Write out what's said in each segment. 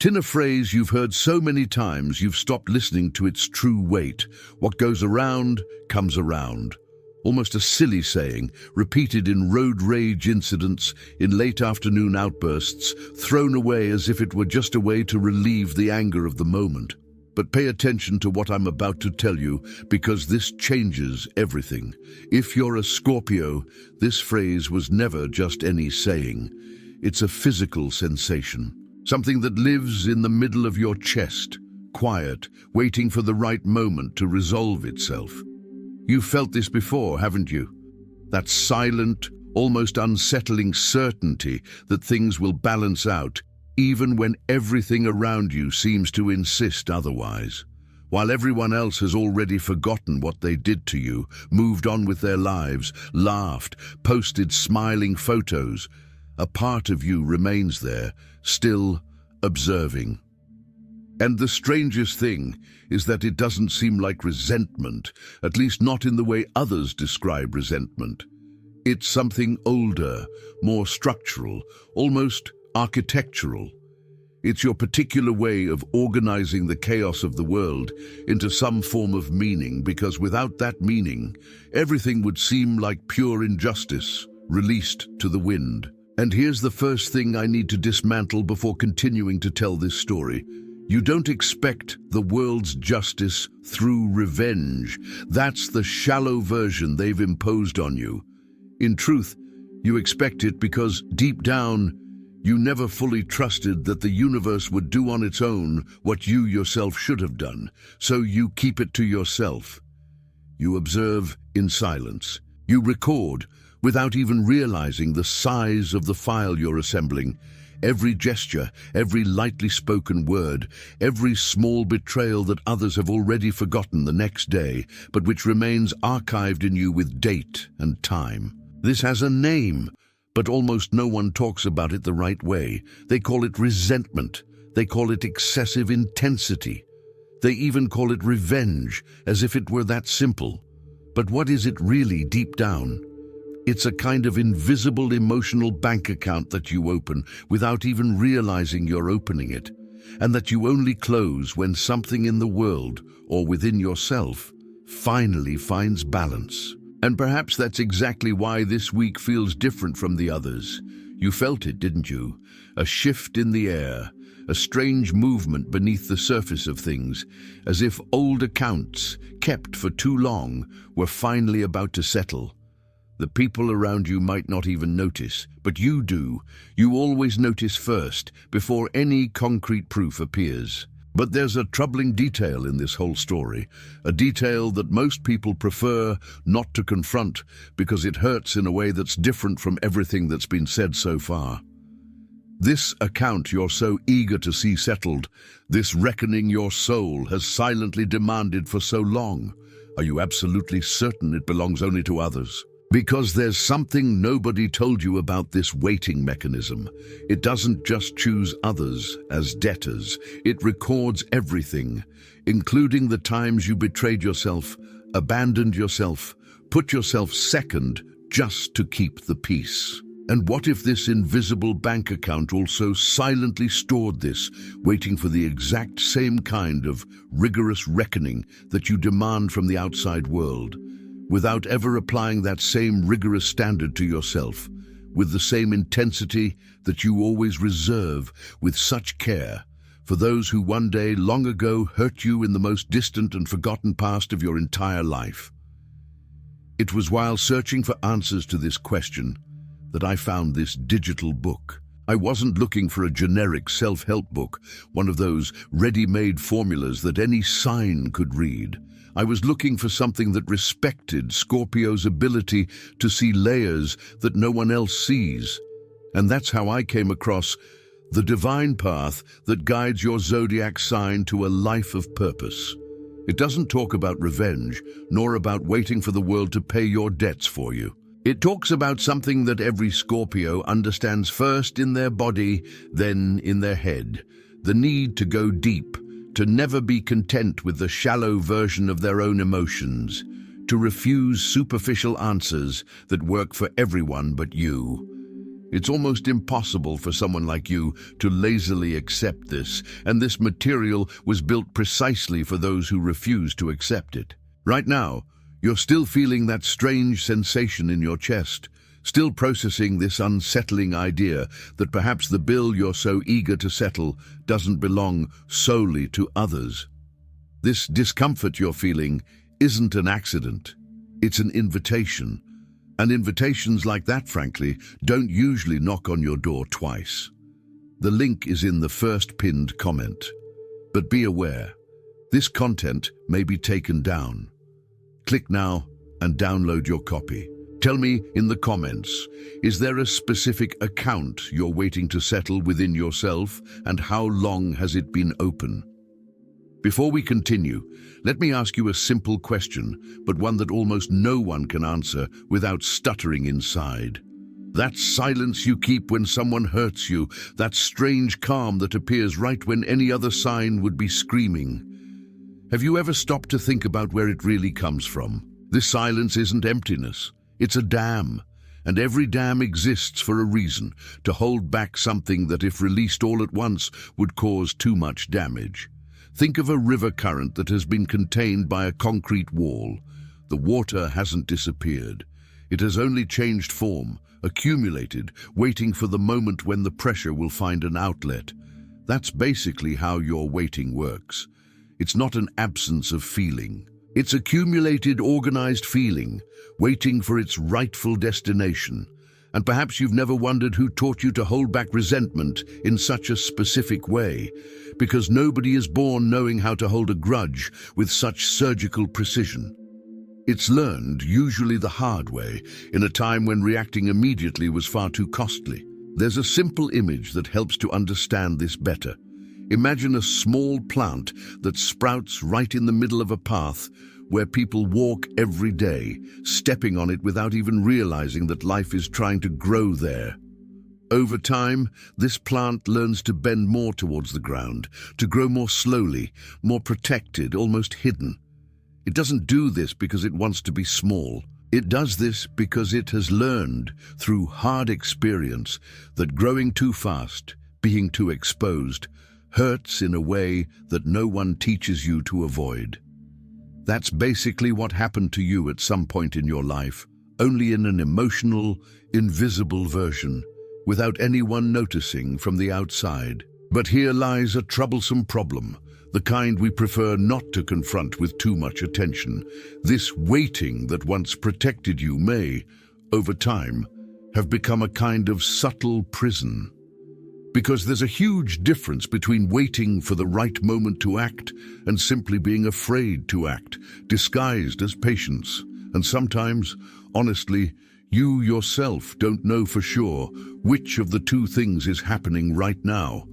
In a phrase you've heard so many times you've stopped listening to its true weight. What goes around comes around. Almost a silly saying, repeated in road rage incidents, in late afternoon outbursts, thrown away as if it were just a way to relieve the anger of the moment. But pay attention to what I'm about to tell you, because this changes everything. If you're a Scorpio, this phrase was never just any saying. It's a physical sensation. Something that lives in the middle of your chest, quiet, waiting for the right moment to resolve itself. You've felt this before, haven't you? That silent, almost unsettling certainty that things will balance out, even when everything around you seems to insist otherwise. While everyone else has already forgotten what they did to you, moved on with their lives, laughed, posted smiling photos, a part of you remains there, still observing. And the strangest thing is that it doesn't seem like resentment, at least not in the way others describe resentment. It's something older, more structural, almost architectural. It's your particular way of organizing the chaos of the world into some form of meaning, because without that meaning, everything would seem like pure injustice, released to the wind. And here's the first thing I need to dismantle before continuing to tell this story. You don't expect the world's justice through revenge. That's the shallow version they've imposed on you. In truth, you expect it because deep down, you never fully trusted that the universe would do on its own what you yourself should have done, so you keep it to yourself. You observe in silence. You record without even realizing the size of the file you're assembling. Every gesture, every lightly spoken word, every small betrayal that others have already forgotten the next day, but which remains archived in you with date and time. This has a name, but almost no one talks about it the right way. They call it resentment. They call it excessive intensity. They even call it revenge, as if it were that simple. But what is it really deep down? It's a kind of invisible emotional bank account that you open without even realizing you're opening it, and that you only close when something in the world or within yourself finally finds balance. And perhaps that's exactly why this week feels different from the others. You felt it, didn't you? A shift in the air, a strange movement beneath the surface of things, as if old accounts, kept for too long, were finally about to settle. The people around you might not even notice, but you do. You always notice first, before any concrete proof appears. But there's a troubling detail in this whole story, a detail that most people prefer not to confront because it hurts in a way that's different from everything that's been said so far. This account you're so eager to see settled, this reckoning your soul has silently demanded for so long, are you absolutely certain it belongs only to others? Because there's something nobody told you about this waiting mechanism. It doesn't just choose others as debtors. It records everything, including the times you betrayed yourself, abandoned yourself, put yourself second just to keep the peace. And what if this invisible bank account also silently stored this, waiting for the exact same kind of rigorous reckoning that you demand from the outside world, without ever applying that same rigorous standard to yourself, with the same intensity that you always reserve with such care for those who one day long ago hurt you in the most distant and forgotten past of your entire life? It was while searching for answers to this question that I found this digital book. I wasn't looking for a generic self-help book, one of those ready-made formulas that any sign could read. I was looking for something that respected Scorpio's ability to see layers that no one else sees. And that's how I came across The Divine Path That Guides Your Zodiac Sign to a Life of Purpose. It doesn't talk about revenge, nor about waiting for the world to pay your debts for you. It talks about something that every Scorpio understands first in their body, then in their head. The need to go deep, to never be content with the shallow version of their own emotions, to refuse superficial answers that work for everyone but you. It's almost impossible for someone like you to lazily accept this, and this material was built precisely for those who refuse to accept it. Right now, you're still feeling that strange sensation in your chest, still processing this unsettling idea that perhaps the bill you're so eager to settle doesn't belong solely to others. This discomfort you're feeling isn't an accident, it's an invitation. And invitations like that, frankly, don't usually knock on your door twice. The link is in the first pinned comment. But be aware, this content may be taken down. Click now and download your copy. Tell me in the comments, is there a specific account you're waiting to settle within yourself, and how long has it been open? Before we continue, let me ask you a simple question, but one that almost no one can answer without stuttering inside. That silence you keep when someone hurts you, that strange calm that appears right when any other sign would be screaming. Have you ever stopped to think about where it really comes from? This silence isn't emptiness, it's a dam. And every dam exists for a reason, to hold back something that if released all at once would cause too much damage. Think of a river current that has been contained by a concrete wall. The water hasn't disappeared. It has only changed form, accumulated, waiting for the moment when the pressure will find an outlet. That's basically how your waiting works. It's not an absence of feeling. It's accumulated, organized feeling, waiting for its rightful destination. And perhaps you've never wondered who taught you to hold back resentment in such a specific way, because nobody is born knowing how to hold a grudge with such surgical precision. It's learned, usually the hard way, in a time when reacting immediately was far too costly. There's a simple image that helps to understand this better. Imagine a small plant that sprouts right in the middle of a path where people walk every day, stepping on it without even realizing that life is trying to grow there. Over time, this plant learns to bend more towards the ground, to grow more slowly, more protected, almost hidden. It doesn't do this because it wants to be small. It does this because it has learned, through hard experience, that growing too fast, being too exposed, hurts in a way that no one teaches you to avoid. That's basically what happened to you at some point in your life, only in an emotional, invisible version, without anyone noticing from the outside. But here lies a troublesome problem, the kind we prefer not to confront with too much attention. This waiting that once protected you may, over time, have become a kind of subtle prison. Because there's a huge difference between waiting for the right moment to act and simply being afraid to act, disguised as patience. And sometimes, honestly, you yourself don't know for sure which of the two things is happening right now,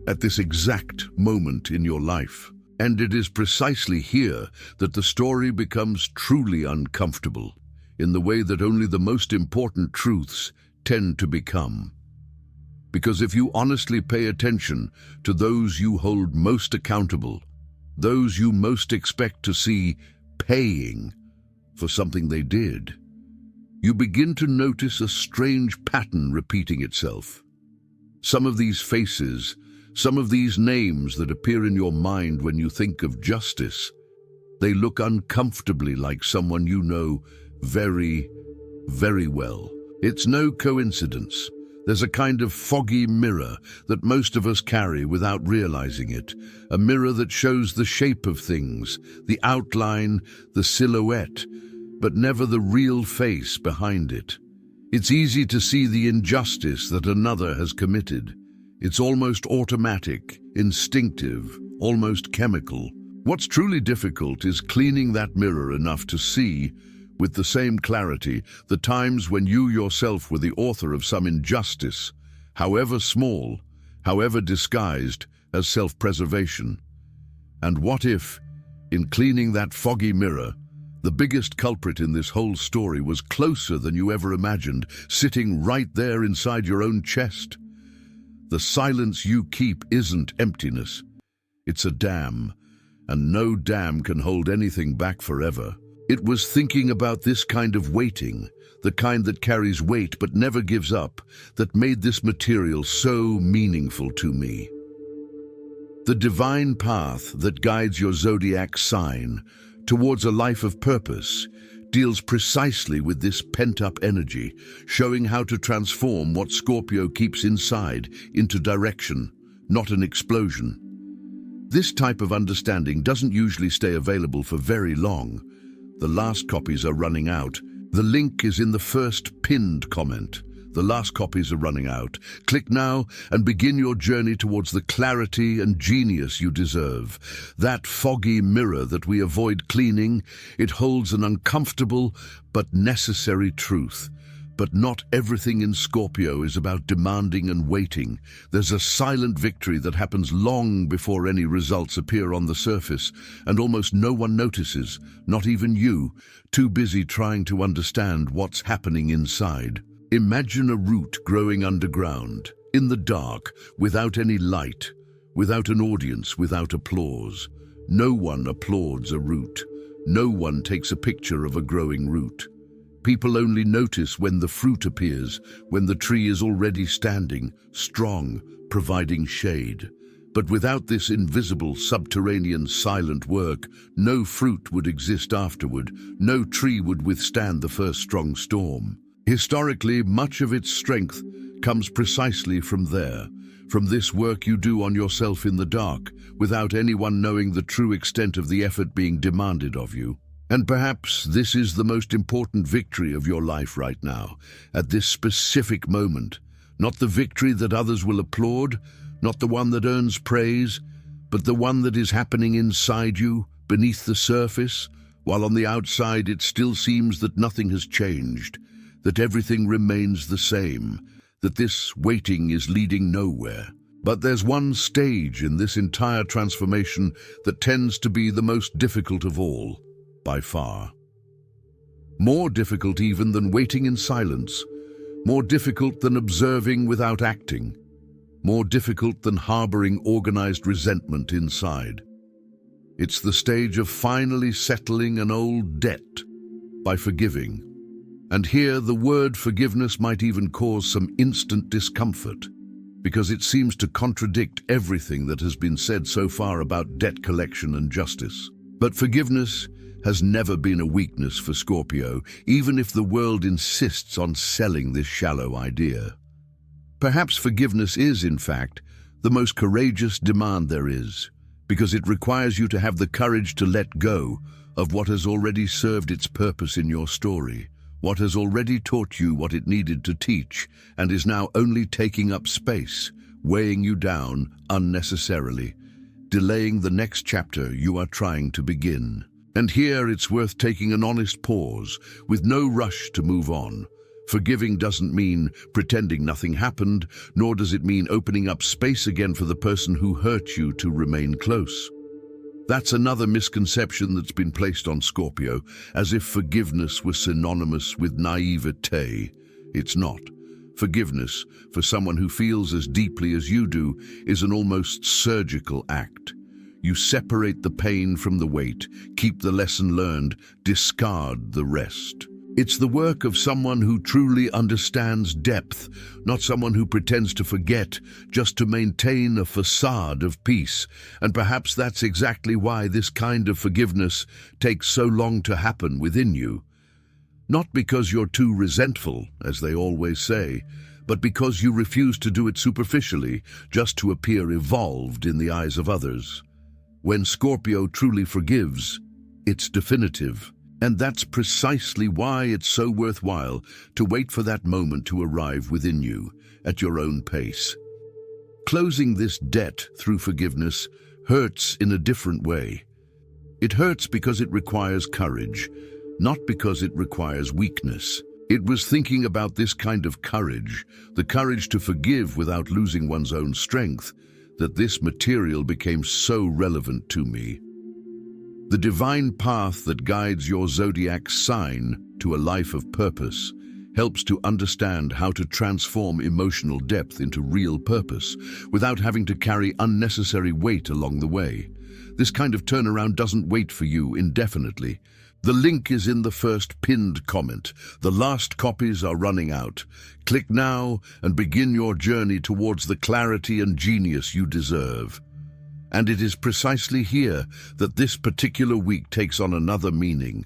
at this exact moment in your life. And it is precisely here that the story becomes truly uncomfortable, in the way that only the most important truths tend to become. Because if you honestly pay attention to those you hold most accountable, those you most expect to see paying for something they did, you begin to notice a strange pattern repeating itself. Some of these faces, some of these names that appear in your mind when you think of justice, they look uncomfortably like someone you know very, very well. It's no coincidence. There's a kind of foggy mirror that most of us carry without realizing it, a mirror that shows the shape of things, the outline, the silhouette, but never the real face behind it. It's easy to see the injustice that another has committed. It's almost automatic, instinctive, almost chemical. What's truly difficult is cleaning that mirror enough to see, with the same clarity, the times when you yourself were the author of some injustice, however small, however disguised as self-preservation. And what if, in cleaning that foggy mirror, the biggest culprit in this whole story was closer than you ever imagined, sitting right there inside your own chest? The silence you keep isn't emptiness. It's a dam, and no dam can hold anything back forever. It was thinking about this kind of waiting, the kind that carries weight but never gives up, that made this material so meaningful to me. The divine path that guides your zodiac sign towards a life of purpose deals precisely with this pent-up energy, showing how to transform what Scorpio keeps inside into direction, not an explosion. This type of understanding doesn't usually stay available for very long. The last copies are running out. The link is in the first pinned comment. The last copies are running out. Click now and begin your journey towards the clarity and genius you deserve. That foggy mirror that we avoid cleaning, it holds an uncomfortable but necessary truth. But not everything in Scorpio is about demanding and waiting. There's a silent victory that happens long before any results appear on the surface, and almost no one notices, not even you, too busy trying to understand what's happening inside. Imagine a root growing underground, in the dark, without any light, without an audience, without applause. No one applauds a root. No one takes a picture of a growing root. People only notice when the fruit appears, when the tree is already standing, strong, providing shade. But without this invisible, subterranean, silent work, no fruit would exist afterward, no tree would withstand the first strong storm. Historically, much of its strength comes precisely from there, from this work you do on yourself in the dark, without anyone knowing the true extent of the effort being demanded of you. And perhaps this is the most important victory of your life right now, at this specific moment. Not the victory that others will applaud, not the one that earns praise, but the one that is happening inside you, beneath the surface, while on the outside it still seems that nothing has changed, that everything remains the same, that this waiting is leading nowhere. But there's one stage in this entire transformation that tends to be the most difficult of all. By far. More difficult even than waiting in silence, more difficult than observing without acting, more difficult than harboring organized resentment inside. It's the stage of finally settling an old debt by forgiving. And here the word forgiveness might even cause some instant discomfort, because it seems to contradict everything that has been said so far about debt collection and justice. But forgiveness has never been a weakness for Scorpio, even if the world insists on selling this shallow idea. Perhaps forgiveness is, in fact, the most courageous demand there is, because it requires you to have the courage to let go of what has already served its purpose in your story, what has already taught you what it needed to teach, and is now only taking up space, weighing you down unnecessarily, delaying the next chapter you are trying to begin. And here it's worth taking an honest pause, with no rush to move on. Forgiving doesn't mean pretending nothing happened, nor does it mean opening up space again for the person who hurt you to remain close. That's another misconception that's been placed on Scorpio, as if forgiveness was synonymous with naivete. It's not. Forgiveness, for someone who feels as deeply as you do, is an almost surgical act. You separate the pain from the weight, keep the lesson learned, discard the rest. It's the work of someone who truly understands depth, not someone who pretends to forget just to maintain a facade of peace. And perhaps that's exactly why this kind of forgiveness takes so long to happen within you. Not because you're too resentful, as they always say, but because you refuse to do it superficially, just to appear evolved in the eyes of others. When Scorpio truly forgives, it's definitive. And that's precisely why it's so worthwhile to wait for that moment to arrive within you, at your own pace. Closing this debt through forgiveness hurts in a different way. It hurts because it requires courage, not because it requires weakness. It was thinking about this kind of courage, the courage to forgive without losing one's own strength, that this material became so relevant to me. The divine path that guides your zodiac sign to a life of purpose helps to understand how to transform emotional depth into real purpose without having to carry unnecessary weight along the way. This kind of turnaround doesn't wait for you indefinitely, The link is in the first pinned comment. The last copies are running out. Click now and begin your journey towards the clarity and genius you deserve. And it is precisely here that this particular week takes on another meaning,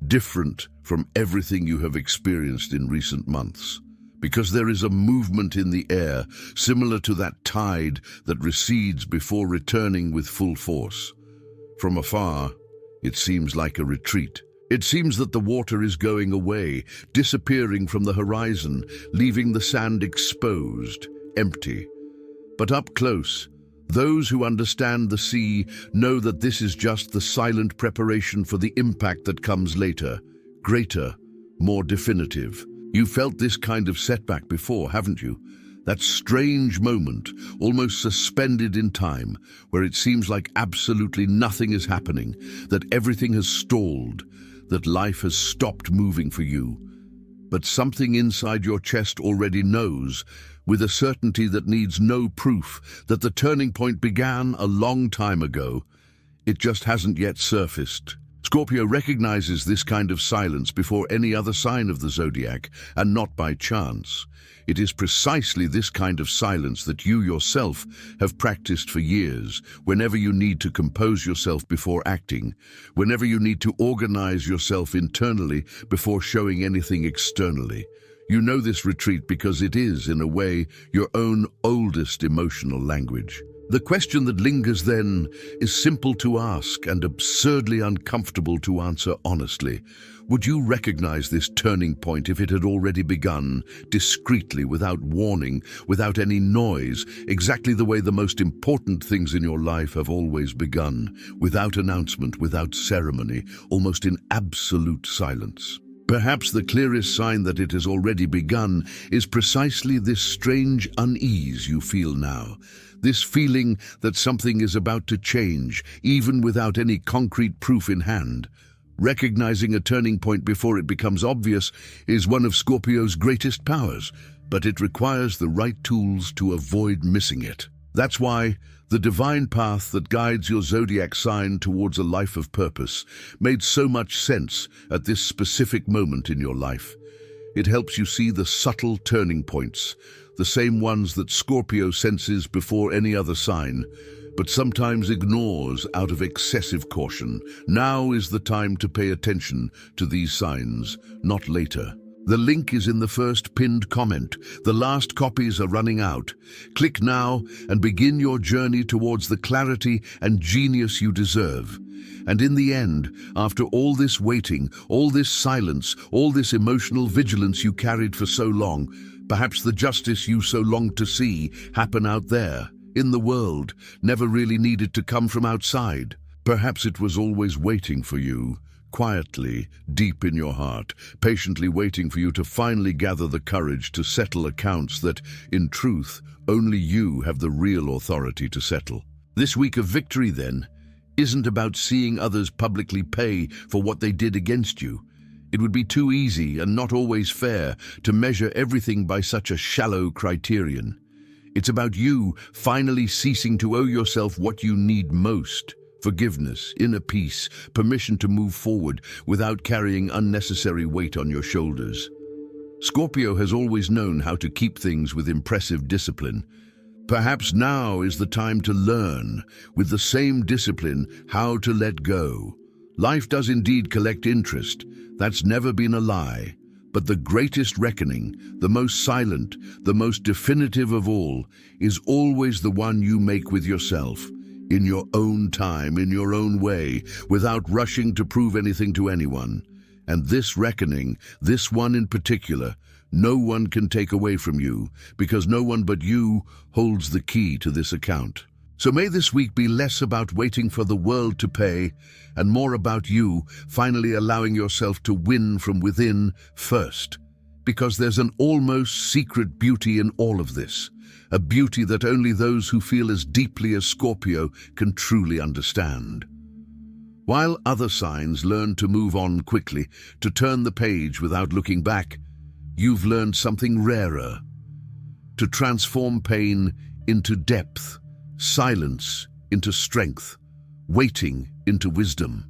different from everything you have experienced in recent months. Because there is a movement in the air, similar to that tide that recedes before returning with full force. From afar, it seems like a retreat. It seems that the water is going away, disappearing from the horizon, leaving the sand exposed, empty. But up close, those who understand the sea know that this is just the silent preparation for the impact that comes later, greater, more definitive. You felt this kind of setback before, haven't you? That strange moment, almost suspended in time, where it seems like absolutely nothing is happening, that everything has stalled, that life has stopped moving for you. But something inside your chest already knows, with a certainty that needs no proof, that the turning point began a long time ago. It just hasn't yet surfaced. Scorpio recognizes this kind of silence before any other sign of the zodiac, and not by chance. It is precisely this kind of silence that you yourself have practiced for years, whenever you need to compose yourself before acting, whenever you need to organize yourself internally before showing anything externally. You know this retreat because it is, in a way, your own oldest emotional language. The question that lingers then is simple to ask and absurdly uncomfortable to answer honestly. Would you recognize this turning point if it had already begun, discreetly, without warning, without any noise, exactly the way the most important things in your life have always begun, without announcement, without ceremony, almost in absolute silence? Perhaps the clearest sign that it has already begun is precisely this strange unease you feel now. This feeling that something is about to change, even without any concrete proof in hand. Recognizing a turning point before it becomes obvious is one of Scorpio's greatest powers, but it requires the right tools to avoid missing it. That's why the divine path that guides your zodiac sign towards a life of purpose made so much sense at this specific moment in your life. It helps you see the subtle turning points, the same ones that Scorpio senses before any other sign, but sometimes ignores out of excessive caution. Now is the time to pay attention to these signs, not later. The link is in the first pinned comment. The last copies are running out. Click now and begin your journey towards the clarity and genius you deserve. And in the end, after all this waiting, all this silence, all this emotional vigilance you carried for so long, perhaps the justice you so longed to see happen out there, in the world, never really needed to come from outside. Perhaps it was always waiting for you, quietly, deep in your heart, patiently waiting for you to finally gather the courage to settle accounts that, in truth, only you have the real authority to settle. This week of victory, then, isn't about seeing others publicly pay for what they did against you. It would be too easy and not always fair to measure everything by such a shallow criterion. It's about you finally ceasing to owe yourself what you need most: forgiveness, inner peace, permission to move forward without carrying unnecessary weight on your shoulders. Scorpio has always known how to keep things with impressive discipline. Perhaps now is the time to learn, with the same discipline, how to let go. Life does indeed collect interest. That's never been a lie. But the greatest reckoning, the most silent, the most definitive of all, is always the one you make with yourself, in your own time, in your own way, without rushing to prove anything to anyone. And this reckoning, this one in particular, no one can take away from you, because no one but you holds the key to this account. So may this week be less about waiting for the world to pay and more about you finally allowing yourself to win from within first. Because there's an almost secret beauty in all of this, a beauty that only those who feel as deeply as Scorpio can truly understand. While other signs learn to move on quickly, to turn the page without looking back, you've learned something rarer: to transform pain into depth, silence into strength, waiting into wisdom.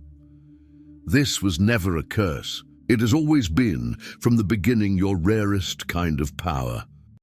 This was never a curse. It has always been, from the beginning, your rarest kind of power.